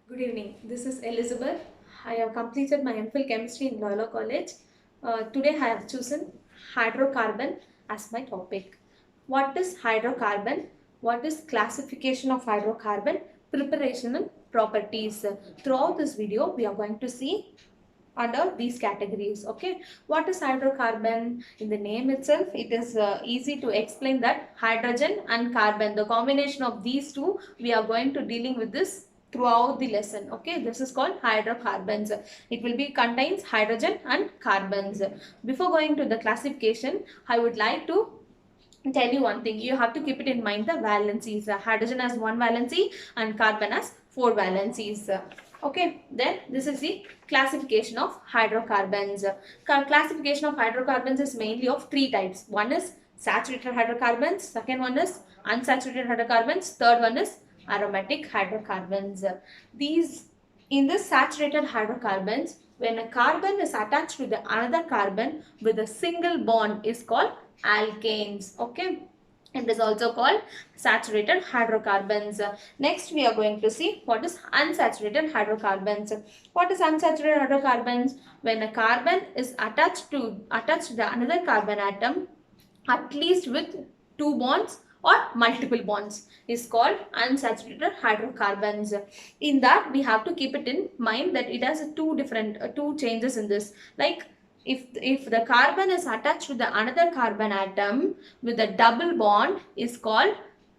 Good evening. This is Elizabeth. I have completed my MPhil Chemistry in Loyola College. Today I have chosen hydrocarbon as my topic. What is hydrocarbon? What is classification of hydrocarbon? Preparation and properties. Throughout this video, we are going to see under these categories. Okay, what is hydrocarbon? In the name itself, it is easy to explain that hydrogen and carbon, the combination of these two, we are going to dealing with this throughout the lesson. Okay, this is called hydrocarbons. It will be contains hydrogen and carbons. Before going to the classification, I would like to tell you one thing. You have to keep it in mind, the valencies. Hydrogen has one valency and carbon has four valencies. Okay, then this is the classification of hydrocarbons. Classification of hydrocarbons is mainly of three types. One is saturated hydrocarbons, second one is unsaturated hydrocarbons, third one is aromatic hydrocarbons. These, in the saturated hydrocarbons, when a carbon is attached to the another carbon with a single bond, is called alkanes. Okay, it is also called saturated hydrocarbons. Next, we are going to see what is unsaturated hydrocarbons. What is unsaturated hydrocarbons? When a carbon is attached to the another carbon atom, at least with two bonds or multiple bonds, is called unsaturated hydrocarbons. In that, we have to keep it in mind that it has two changes in this. Like, if the carbon is attached to the another carbon atom with a double bond, is called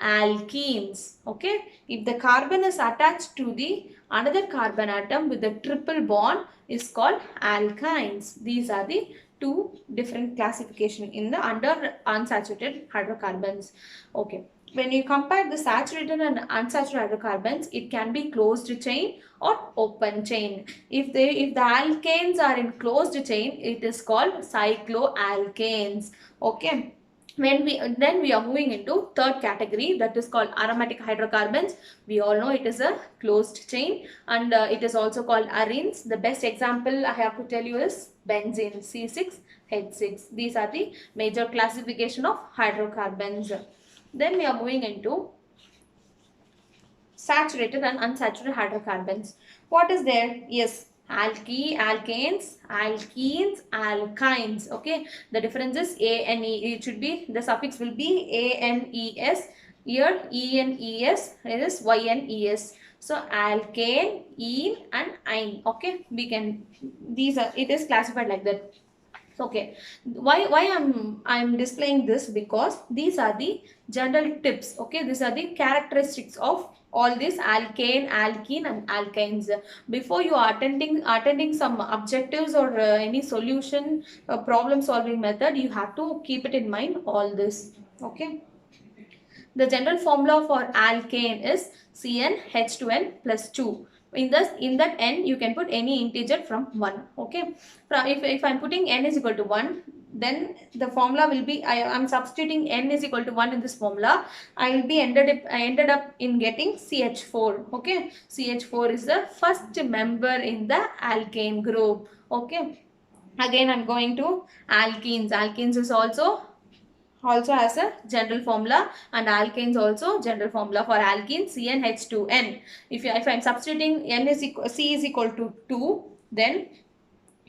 alkenes. Okay, if the carbon is attached to the another carbon atom with a triple bond, is called alkynes. These are the two different classification in the under unsaturated hydrocarbons. Okay, when you compare the saturated and unsaturated hydrocarbons, it can be closed chain or open chain. If the alkanes are in closed chain, it is called cycloalkanes. Okay, when we are moving into third category, that is called aromatic hydrocarbons. We all know it is a closed chain, and it is also called arenes. The best example I have to tell you is benzene, C6H6. These are the major classification of hydrocarbons. Then we are moving into saturated and unsaturated hydrocarbons. What is there? Yes, alkanes, alkenes, alkynes. Okay, the difference is A-N-E. It should be, the suffix will be A-N-E-S. Here E-N-E-S, it is Y-N-E-S. So alkane, ene and ine. Okay, we can, these are, it is classified like that. Okay, why I'm displaying this? Because these are the general tips. Okay, these are the characteristics of all these alkane, alkene and alkynes. Before you are attending some objectives or any solution problem solving method, you have to keep it in mind all this. Okay, the general formula for alkane is CnH2n plus 2. In that n, you can put any integer from 1. Okay, if I'm putting n is equal to 1, then the formula will be, I am substituting n is equal to 1 in this formula. I will be ended up in getting CH4. Okay, CH4 is the first member in the alkane group. Okay, again I'm going to alkenes. Alkenes is also has a general formula, and alkanes also general formula. For alkene, CnH2n. If I'm substituting n is equal, C is equal to 2, then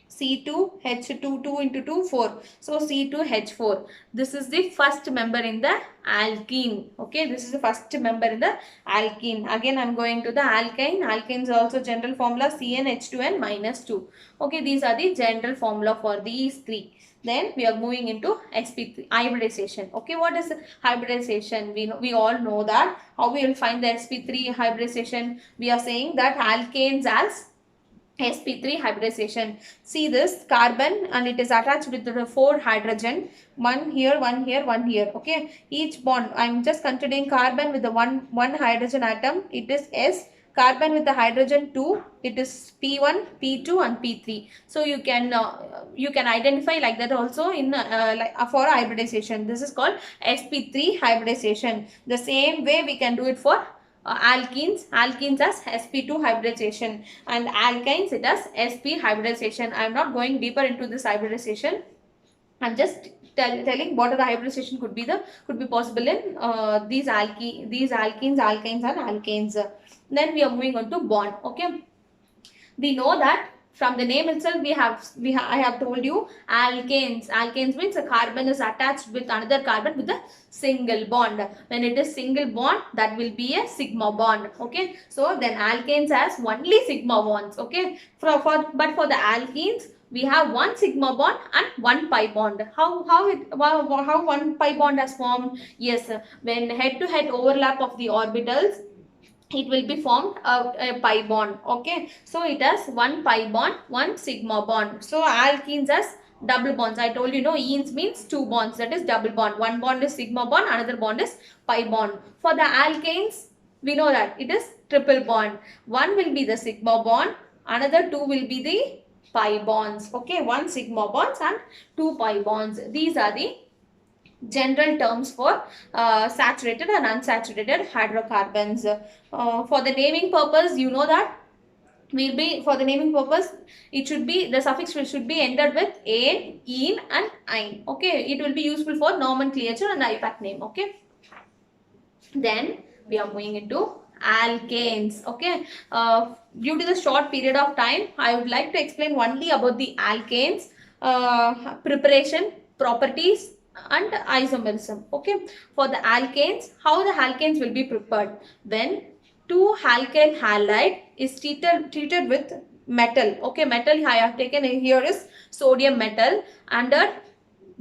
C2H2, 2 into 2, 4. So C2H4. This is the first member in the alkene. Okay, this is the first member in the alkene. Again, I'm going to the alkyne. Alkyne is also general formula CnH2n minus 2. Okay, these are the general formula for these three. Then we are moving into sp3 hybridization. Okay, what is hybridization? We all know that. How we will find the sp3 hybridization? We are saying that alkanes as sp3 hybridization. See this carbon, and it is attached with the 4 hydrogen. One here, one here, one here. Okay, each bond, I am just considering carbon with the one hydrogen atom. It is S. Carbon with the hydrogen 2, it is P1, P2 and P3. So you can identify like that also in for hybridization. This is called sp3 hybridization. The same way we can do it for alkenes as sp2 hybridization, and alkynes it as sp hybridization. I am not going deeper into this hybridization. I'm just telling what are the hybridization could be possible in these alkenes, alkynes and alkanes. Then we are moving on to bond. Okay, we know that from the name itself I have told you alkanes means a carbon is attached with another carbon with a single bond. When it is single bond, that will be a sigma bond. Okay, so then alkanes has only sigma bonds. Okay, but for the alkenes we have one sigma bond and one pi bond. How one pi bond has formed? Yes, when head to head overlap of the orbitals, it will be formed a pi bond. Okay, so it has one pi bond, one sigma bond. So alkenes has double bonds. I told you, no, enes means two bonds, that is double bond. One bond is sigma bond, another bond is pi bond. For the alkanes, we know that it is triple bond. One will be the sigma bond, another two will be the pi bonds. Okay, one sigma bonds and two pi bonds. These are the general terms for saturated and unsaturated hydrocarbons. For the naming purpose, you know that for the naming purpose, it should be, the suffix should be ended with ane, ene and ine. Okay, it will be useful for nomenclature and IPAC name. Okay, then we are moving into alkanes. Okay, due to the short period of time, I would like to explain only about the alkanes, preparation, properties and isomerism. Okay, for the alkanes, how the alkanes will be prepared? When two alkyl halide is treated with metal. Okay, metal I have taken here is sodium metal under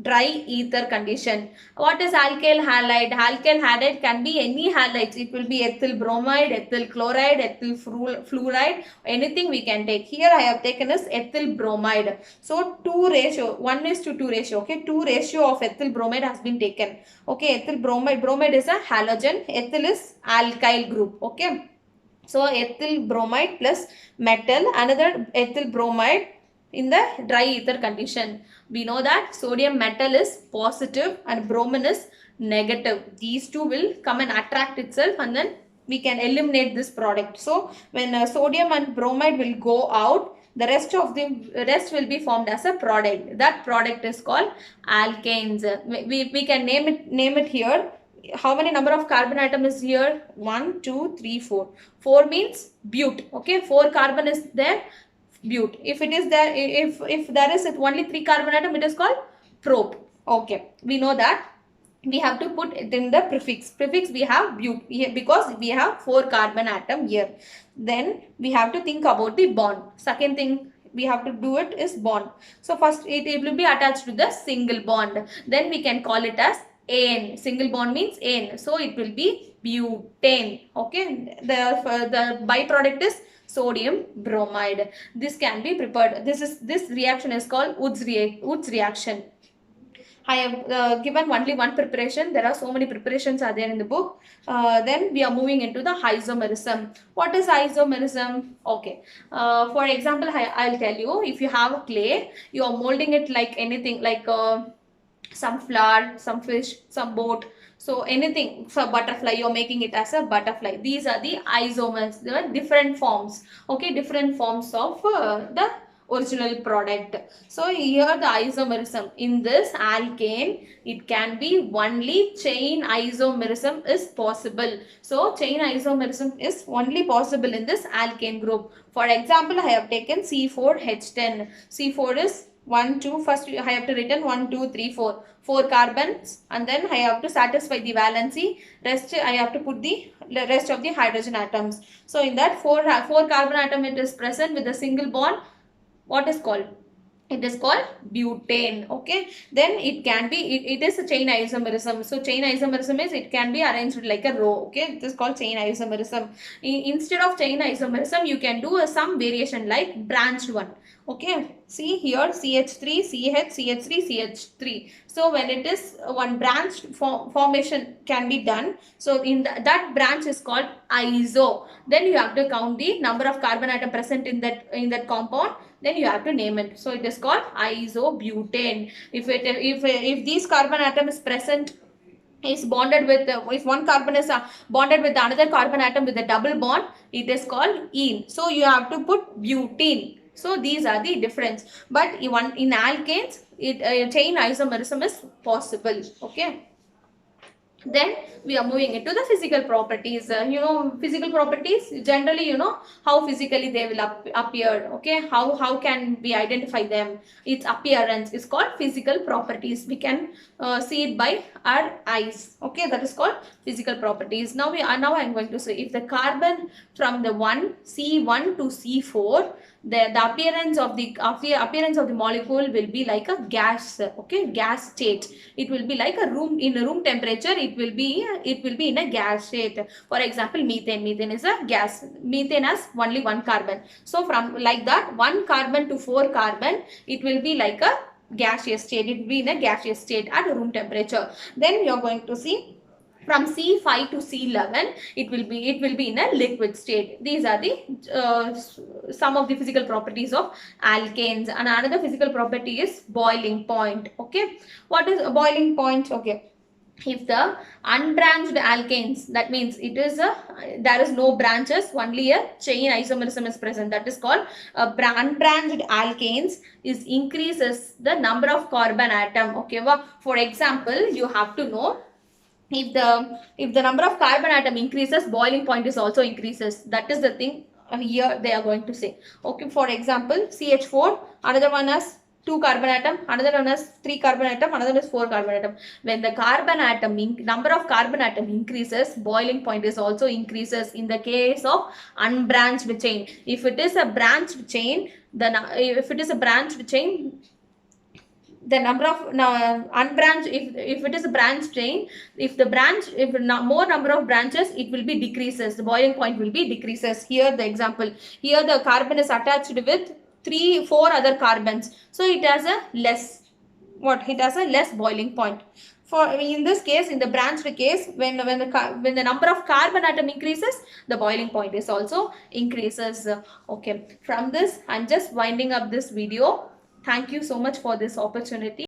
dry ether condition. What is alkyl halide? Alkyl halide can be any halides. It will be ethyl bromide, ethyl chloride, ethyl fluoride, anything we can take. Here I have taken is ethyl bromide. So 2 ratio, 1:2 ratio. Okay, 2 ratio of ethyl bromide has been taken. Okay, ethyl bromide is a halogen, ethyl is alkyl group. Okay, so ethyl bromide plus metal, another ethyl bromide in the dry ether condition. We know that sodium metal is positive and bromine is negative. These two will come and attract itself, and then we can eliminate this product. So when sodium and bromide will go out, the rest will be formed as a product. That product is called alkanes. We can name it here. How many number of carbon atom is here? 1, 2, 3, 4. 4 means bute. Okay, 4 carbon is there, bute. If it is there, if there is only 3 carbon atom, it is called prop. Okay, we know that we have to put it in the prefix. We have bute here because we have 4 carbon atom here. Then we have to think about the bond. Second thing we have to do it is bond. So first it will be attached to the single bond. Then we can call it as ane. Single bond means ane. So it will be butane. Okay, the byproduct is sodium bromide. This can be prepared. This reaction is called Wood's reaction. I have given only one preparation. There are so many preparations are there in the book. Then we are moving into the isomerism. What is isomerism? Okay. For example, I'll tell you, if you have a clay, you are molding it like anything, like some flower, some fish, some boat. So anything, for butterfly, you're making it as a butterfly. These are the isomers. There are different forms. Okay, different forms of the original product. So here the isomerism in this alkane, it can be only chain isomerism is possible. So chain isomerism is only possible in this alkane group. For example, I have taken C4H10. C4 is 1, 2, first I have to written 1, 2, 3, 4. 4 carbons, and then I have to satisfy the valency. Rest I have to put the rest of the hydrogen atoms. So in that 4 carbon atom, it is present with a single bond. What is called? It is called butane. Okay, then it can be, it is a chain isomerism. So chain isomerism is, it can be arranged like a row. Okay, it is called chain isomerism. Instead of chain isomerism, you can do some variation like branched one. Okay, see here CH3, CH, CH3, CH3. So when it is one branched formation can be done. So in that branch is called iso. Then you have to count the number of carbon atom present in that compound. Then you have to name it. So it is called isobutane. If these carbon atom is present, is bonded with, if one carbon is bonded with another carbon atom with a double bond, it is called ene. So you have to put butene. So these are the difference. But in alkanes, chain isomerism is possible. Okay. Then we are moving into the physical properties. Physical properties, generally, how physically they will appear. Okay, how can we identify them? Its appearance is called physical properties. We can see it by our eyes. Okay, that is called physical properties. Now I'm going to say, if the carbon from the C1 to C4, the appearance of the molecule will be like a gas. Okay, gas state. It will be like a room, in a room temperature. It will be in a gas state. For example, methane is a gas. Methane has only one carbon. So from like that, 1 carbon to 4 carbon, it will be like a gaseous state. It will be in a gaseous state at room temperature. Then you are going to see, from C5 to C11, it will be in a liquid state. These are the some of the physical properties of alkanes. And another physical property is boiling point. Okay, what is a boiling point? Okay, if the unbranched alkanes, that means there is no branches, only a chain isomerism is present, that is called unbranched alkanes, is increases the number of carbon atom. Okay, well, for example, you have to know, if the number of carbon atom increases, boiling point is also increases. That is the thing here they are going to say. Okay, for example, CH4, another one has 2 carbon atom, another one has 3 carbon atom, another one is 4 carbon atom. When the carbon atom number of carbon atom increases, boiling point is also increases in the case of unbranched chain. If it is a branched chain, the number of unbranched, if it is a branch chain, if more number of branches, it will be decreases, the boiling point will be decreases. Here the example, here the carbon is attached with 4 other carbons, so it has a less boiling point. For in this case, in the branched case, when the number of carbon atom increases, the boiling point is also increases. Okay, from this I'm just winding up this video. Thank you so much for this opportunity.